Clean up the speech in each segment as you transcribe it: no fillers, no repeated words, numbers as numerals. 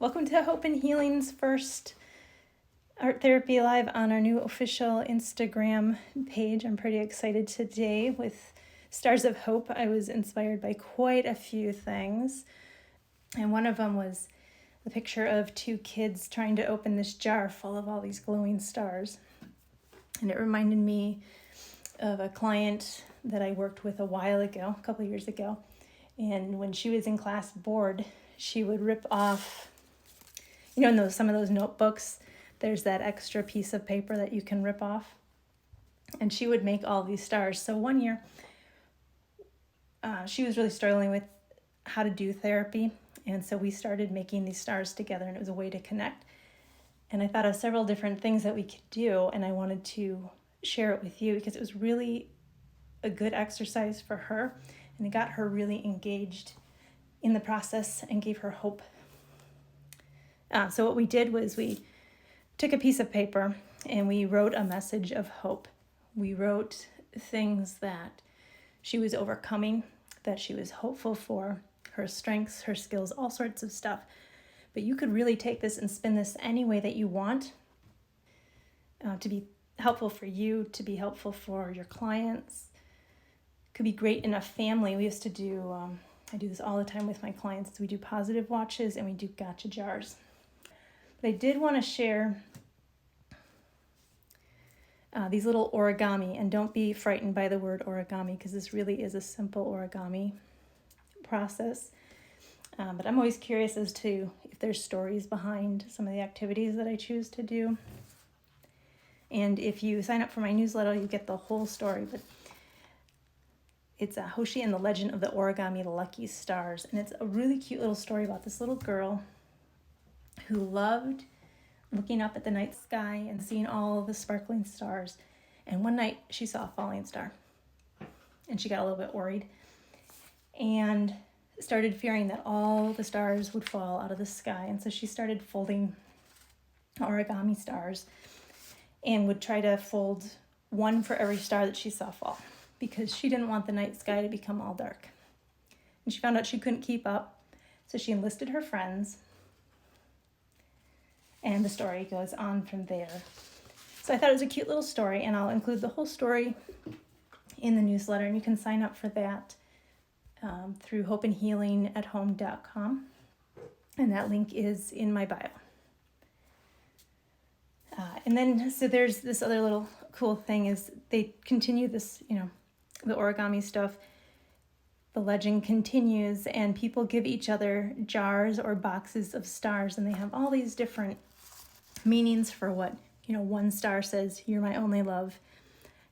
Welcome to Hope and Healing's first Art Therapy Live on our new official Instagram page. I'm pretty excited today with Stars of Hope. I was inspired by quite a few things, and one of them was the picture of two kids trying to open this jar full of all these glowing stars. And it reminded me of a client that I worked with a while ago, a couple of years ago. And when she was in class bored, she would rip off, in some of those notebooks, there's that extra piece of paper that you can rip off. And she would make all these stars. So one year, she was really struggling with how to do therapy. And so we started making these stars together, and it was a way to connect. And I thought of several different things that we could do, and I wanted to share it with you because it was really a good exercise for her, and it got her really engaged in the process and gave her hope. So what we did was we took a piece of paper and we wrote a message of hope. We wrote things that she was overcoming, that she was hopeful for, her strengths, her skills, all sorts of stuff. But you could really take this and spin this any way that you want, to be helpful for you, to be helpful for your clients. Could be great in a family. We used to do, I do this all the time with my clients. We do positive watches and we do gotcha jars. But I did want to share these little origami, and don't be frightened by the word origami because this really is a simple origami process. But I'm always curious as to if there's stories behind some of the activities that I choose to do. And if you sign up for my newsletter, you get the whole story. But it's Hoshi and the Legend of the Origami Lucky Stars. And it's a really cute little story about this little girl who loved looking up at the night sky and seeing all the sparkling stars. And one night she saw a falling star. And she got a little bit worried and started fearing that all the stars would fall out of the sky. And so she started folding origami stars and would try to fold one for every star that she saw fall, because she didn't want the night sky to become all dark. And she found out she couldn't keep up, so she enlisted her friends, and the story goes on from there. So I thought it was a cute little story, and I'll include the whole story in the newsletter, and you can sign up for that through hopeandhealingathome.com, and that link is in my bio. And then, so there's this other little cool thing is they continue this, the origami stuff. The legend continues, and people give each other jars or boxes of stars, and they have all these different meanings for what, one star says, "You're my only love."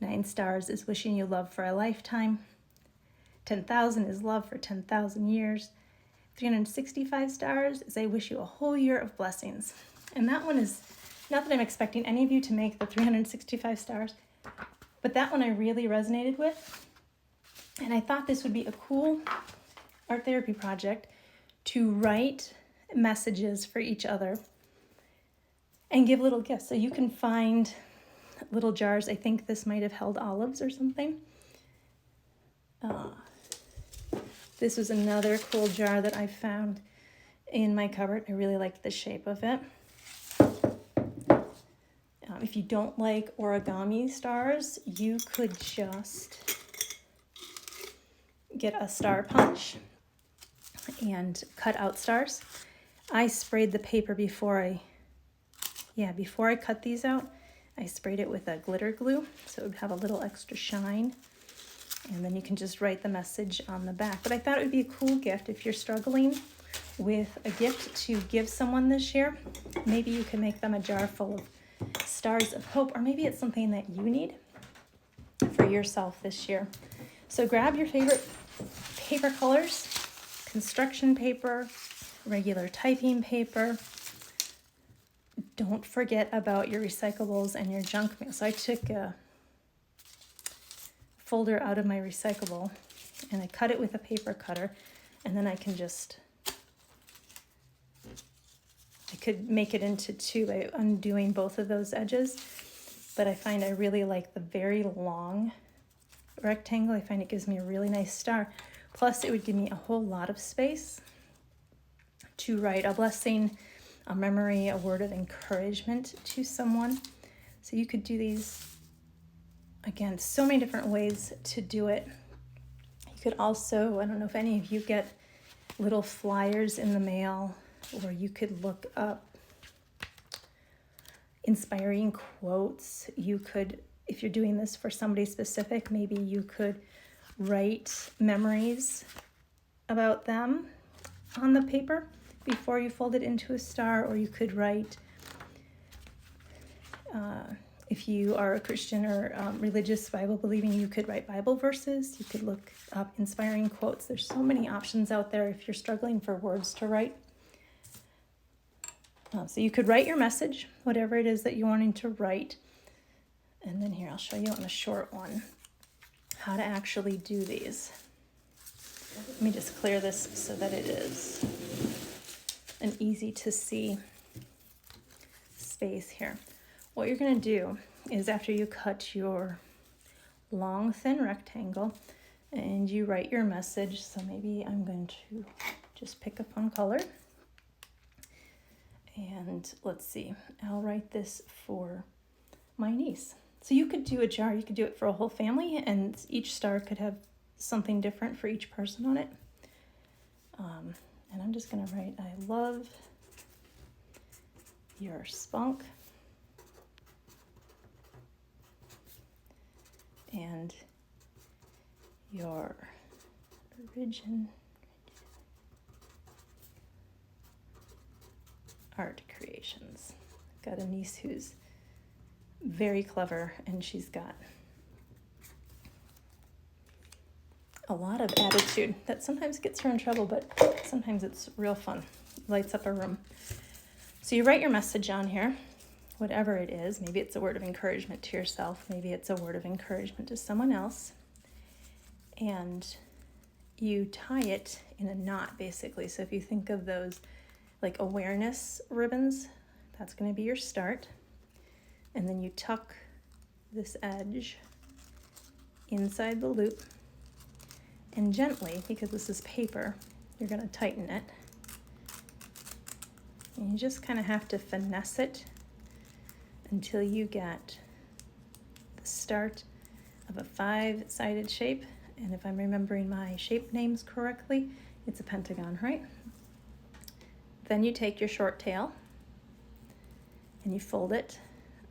9 stars is wishing you love for a lifetime. 10,000 is love for 10,000 years. 365 stars is I wish you a whole year of blessings. And that one is, not that I'm expecting any of you to make the 365 stars, but that one I really resonated with. And I thought this would be a cool art therapy project to write messages for each other and give little gifts. So you can find little jars. I think this might have held olives or something. This was another cool jar that I found in my cupboard. I really liked the shape of it. If you don't like origami stars, you could just get a star punch and cut out stars. I sprayed the paper before I cut these out. I sprayed it with a glitter glue so it would have a little extra shine. And then you can just write the message on the back. But I thought it would be a cool gift if you're struggling with a gift to give someone this year. Maybe you can make them a jar full of stars of hope, or maybe it's something that you need for yourself this year. So grab your favorite paper colors, construction paper, regular typing paper. Don't forget about your recyclables and your junk mail. So I took a folder out of my recyclable and I cut it with a paper cutter, and then I could make it into 2 by undoing both of those edges. But I find I really like the very long rectangle. I find it gives me a really nice star. Plus it would give me a whole lot of space to write a blessing a memory, a word of encouragement to someone. So you could do these, again, so many different ways to do it. You could also, I don't know if any of you get little flyers in the mail, or you could look up inspiring quotes. You could, if you're doing this for somebody specific, maybe you could write memories about them on the paper before you fold it into a star, or you could write, if you are a Christian or religious Bible believing, you could write Bible verses. You could look up inspiring quotes. There's so many options out there if you're struggling for words to write. So you could write your message, whatever it is that you're wanting to write. And then here, I'll show you on a short one how to actually do these. Let me just clear this so that it is an easy to see space here. What you're going to do is, after you cut your long thin rectangle and you write your message, so maybe I'm going to just pick up on color, and let's see, I'll write this for my niece. So you could do a jar, you could do it for a whole family, and each star could have something different for each person on it. And I'm just going to write, I love your spunk and your origin art creations. Got a niece who's very clever, and she's got a lot of attitude that sometimes gets her in trouble, but sometimes it's real fun. Lights up a room. So you write your message on here, whatever it is. Maybe it's a word of encouragement to yourself. Maybe it's a word of encouragement to someone else. And you tie it in a knot, basically. So if you think of those like awareness ribbons, that's going to be your start. And then you tuck this edge inside the loop. And gently, because this is paper, you're going to tighten it. And you just kind of have to finesse it until you get the start of a 5-sided shape. And if I'm remembering my shape names correctly, it's a pentagon, right? Then you take your short tail and you fold it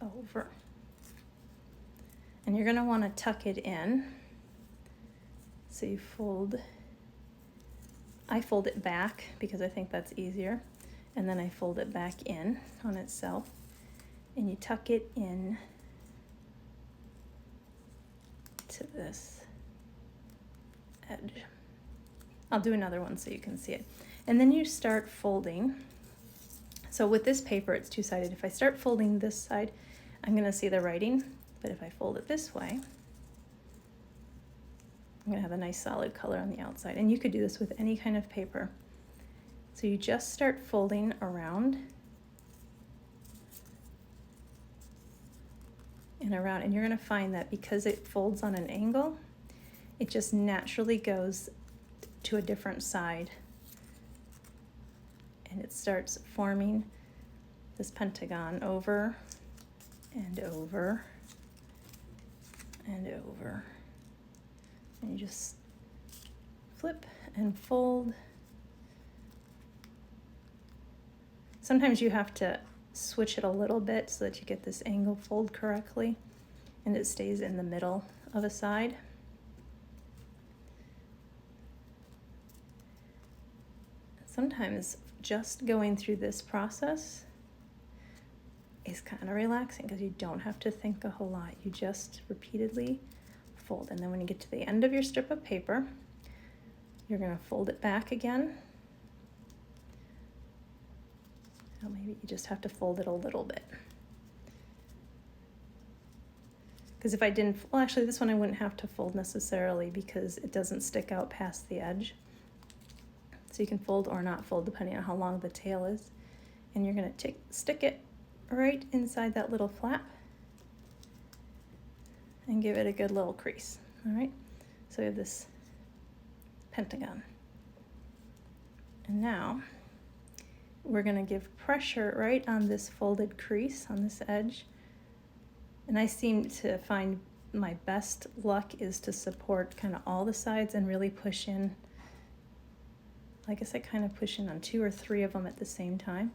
over. And you're going to want to tuck it in. So you fold, I fold it back because I think that's easier. And then I fold it back in on itself. And you tuck it in to this edge. I'll do another one so you can see it. And then you start folding. So with this paper, it's two-sided. If I start folding this side, I'm going to see the writing. But if I fold it this way, I'm going to have a nice solid color on the outside. And you could do this with any kind of paper. So you just start folding around and around. And you're going to find that because it folds on an angle, it just naturally goes to a different side. And it starts forming this pentagon over and over and over. And you just flip and fold. Sometimes you have to switch it a little bit so that you get this angle fold correctly and it stays in the middle of a side. Sometimes just going through this process is kind of relaxing because you don't have to think a whole lot. You just repeatedly fold. And then when you get to the end of your strip of paper, you're going to fold it back again. Now maybe you just have to fold it a little bit. Because if I didn't, well, actually this one I wouldn't have to fold necessarily because it doesn't stick out past the edge. So you can fold or not fold depending on how long the tail is. And you're going to stick it right inside that little flap and give it a good little crease. All right, so we have this pentagon. And now we're going to give pressure right on this folded crease on this edge. And I seem to find my best luck is to support kind of all the sides and really push in. I guess I kind of push in on 2 or 3 of them at the same time.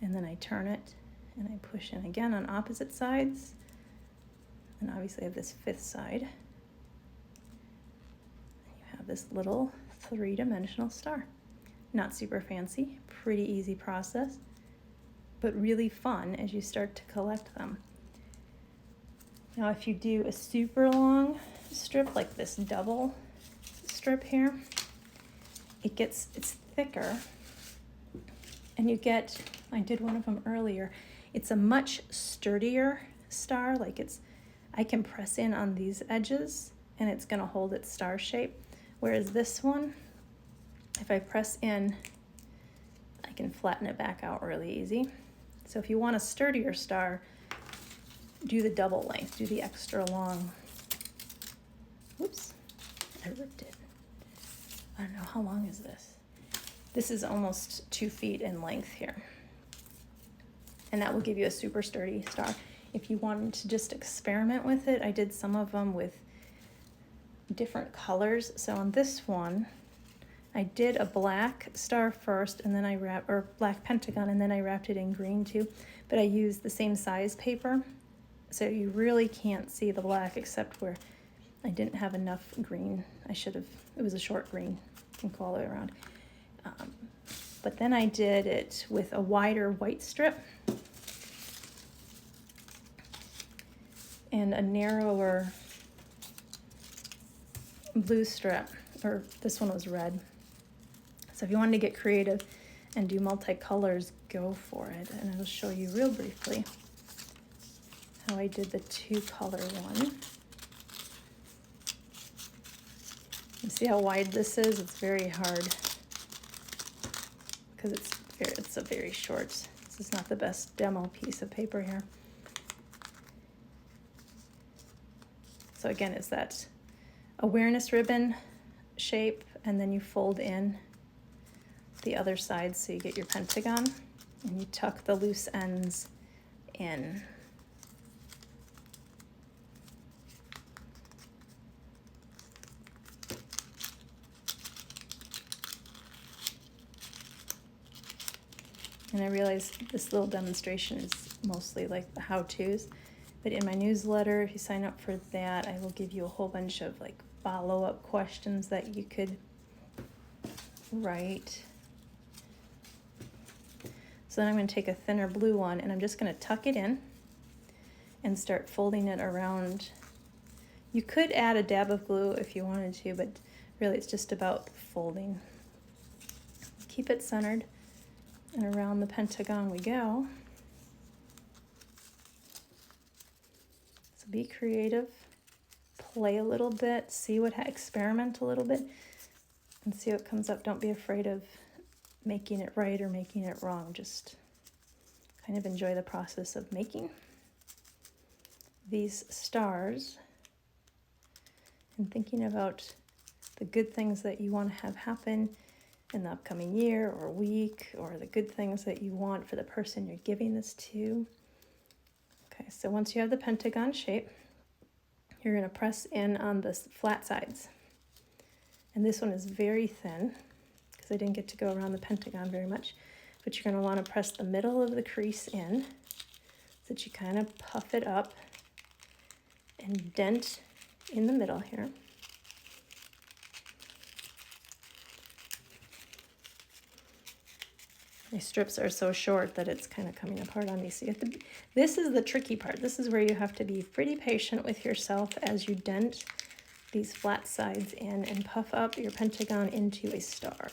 And then I turn it and I push in again on opposite sides. And obviously I have this 5th side. And you have this little 3-dimensional star. Not super fancy, pretty easy process, but really fun as you start to collect them. Now if you do a super long strip like this double strip here, it's thicker, and you get, I did one of them earlier, it's a much sturdier star, like I can press in on these edges and it's gonna hold its star shape, whereas this one, if I press in, I can flatten it back out really easy. So if you want a sturdier star, do the double length, do the extra long. Whoops, I ripped it. I don't know, how long is this? This is almost 2 feet in length here. And that will give you a super sturdy star. If you wanted to just experiment with it, I did some of them with different colors. So on this one, I did a black star first, and then or black pentagon, and then I wrapped it in green too. But I used the same size paper, so you really can't see the black except where I didn't have enough green. It was a short green, you can go all the way around. But then I did it with a wider white strip and a narrower blue strip, or this one was red. So if you wanted to get creative and do multicolors, go for it. And I'll show you real briefly how I did the 2-color one. You see how wide this is? It's very hard because it's a very short. This is not the best demo piece of paper here. So again, it's that awareness ribbon shape, and then you fold in the other side so you get your pentagon, and you tuck the loose ends in. And I realize this little demonstration is mostly like the how-tos, but in my newsletter, if you sign up for that, I will give you a whole bunch of like follow-up questions that you could write. So then I'm going to take a thinner blue one, and I'm just going to tuck it in and start folding it around. You could add a dab of glue if you wanted to, but really it's just about folding. Keep it centered, and around the pentagon we go. So be creative, play a little bit, experiment a little bit, and see what comes up. Don't be afraid of making it right or making it wrong. Just kind of enjoy the process of making these stars and thinking about the good things that you want to have happen in the upcoming year or week, or the good things that you want for the person you're giving this to. Okay, so once you have the pentagon shape, you're going to press in on the flat sides. And this one is very thin because I didn't get to go around the pentagon very much, but you're going to want to press the middle of the crease in so that you kind of puff it up and dent in the middle here. My strips are so short that it's kind of coming apart on me. So you have to this is the tricky part. This is where you have to be pretty patient with yourself as you dent these flat sides in and puff up your pentagon into a star.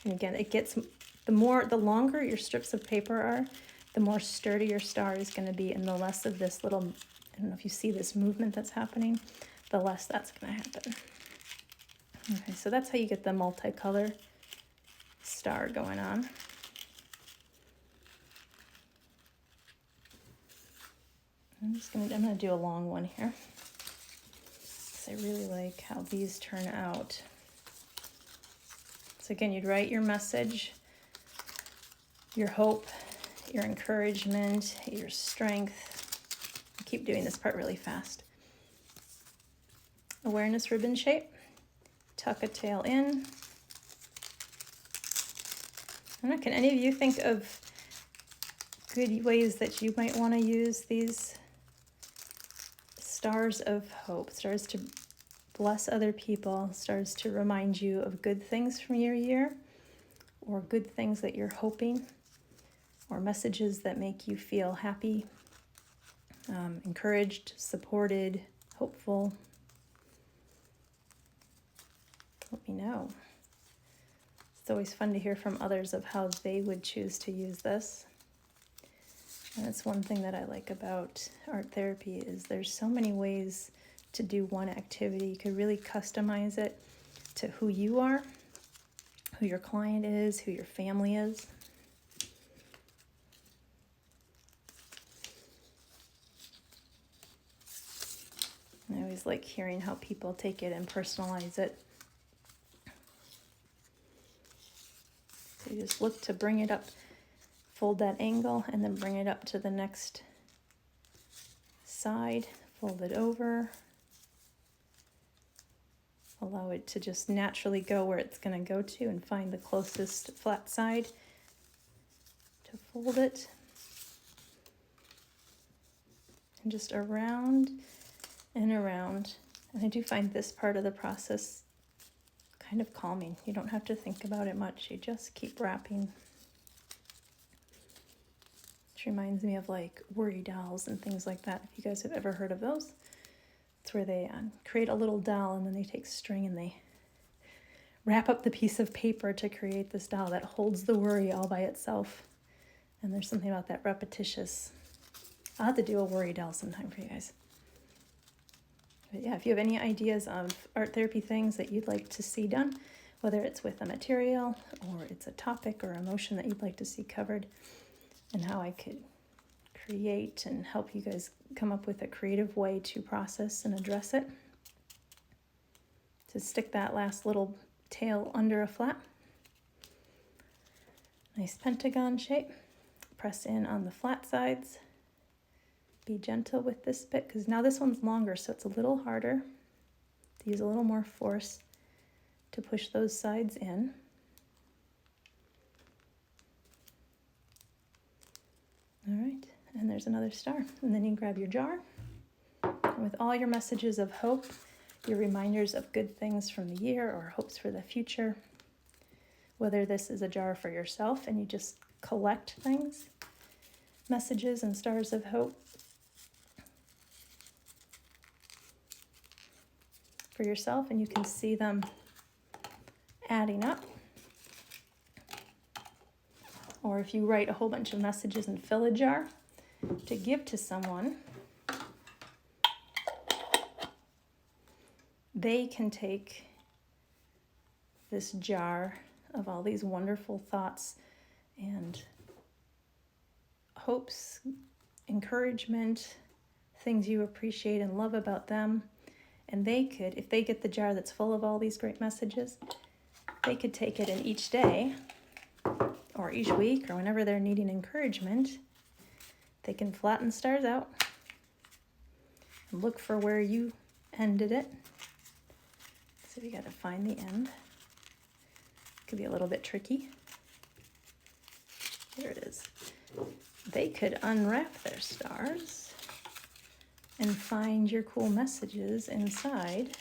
And again, it gets, the longer your strips of paper are, the more sturdy your star is going to be, and the less of this little, I don't know if you see this movement that's happening, the less that's going to happen. Okay, so that's how you get the multicolor star going on. I'm gonna do a long one here, because I really like how these turn out. So again, you'd write your message, your hope, your encouragement, your strength. I keep doing this part really fast. Awareness ribbon shape. Tuck a tail in. I don't know, can any of you think of good ways that you might want to use these stars of hope, stars to bless other people, stars to remind you of good things from your year, or good things that you're hoping, or messages that make you feel happy, encouraged, supported, hopeful? Let me know. It's always fun to hear from others of how they would choose to use this. And that's one thing that I like about art therapy is there's so many ways to do one activity. You could really customize it to who you are, who your client is, who your family is. I always like hearing how people take it and personalize it. So you just look to bring it up, fold that angle, and then bring it up to the next side, fold it over. Allow it to just naturally go where it's going to go to and find the closest flat side to fold it. And just around and around. And I do find this part of the process kind of calming. You don't have to think about it much. You just keep wrapping. Which reminds me of like worry dolls and things like that. If you guys have ever heard of those. It's where they create a little doll and then they take string and they wrap up the piece of paper to create this doll that holds the worry all by itself. And there's something about that repetitious. I'll have to do a worry doll sometime for you guys. But yeah, if you have any ideas of art therapy things that you'd like to see done, whether it's with a material or it's a topic or emotion that you'd like to see covered, and how I could create and help you guys come up with a creative way to process and address it. To stick that last little tail under a flat. Nice pentagon shape. Press in on the flat sides. Be gentle with this bit because now this one's longer, so it's a little harder to use a little more force to push those sides in. All right, and there's another star. And then you can grab your jar with all your messages of hope, your reminders of good things from the year or hopes for the future. Whether this is a jar for yourself and you just collect things, messages and stars of hope for yourself, and you can see them adding up. Or if you write a whole bunch of messages and fill a jar to give to someone, they can take this jar of all these wonderful thoughts and hopes, encouragement, things you appreciate and love about them. And they could, if they get the jar that's full of all these great messages, they could take it in each day or each week or whenever they're needing encouragement. They can flatten stars out and look for where you ended it. So we got to find the end. Could be a little bit tricky. Here it is. They could unwrap their stars and find your cool messages inside.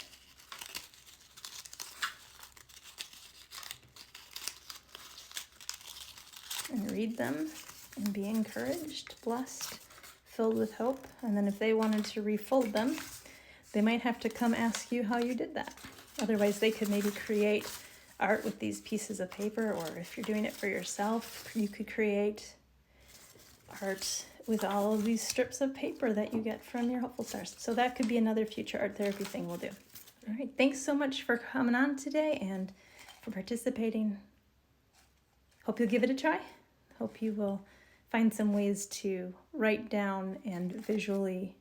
And read them and be encouraged, blessed, filled with hope. And then if they wanted to refold them, they might have to come ask you how you did that. Otherwise, they could maybe create art with these pieces of paper, or if you're doing it for yourself, you could create art with all of these strips of paper that you get from your hopeful stars. So that could be another future art therapy thing we'll do. All right, thanks so much for coming on today and for participating. Hope you'll give it a try. Hope you will find some ways to write down and visually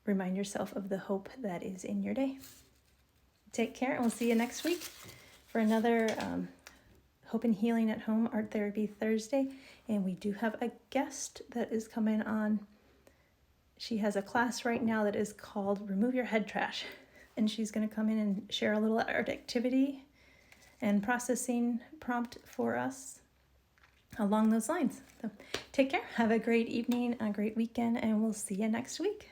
remind yourself of the hope that is in your day. Take care, and we'll see you next week for another Hope and Healing at Home Art Therapy Thursday. And we do have a guest that is coming on. She has a class right now that is called Remove Your Head Trash. And she's going to come in and share a little art activity and processing prompt for us along those lines. So take care. Have a great evening, a great weekend, and we'll see you next week.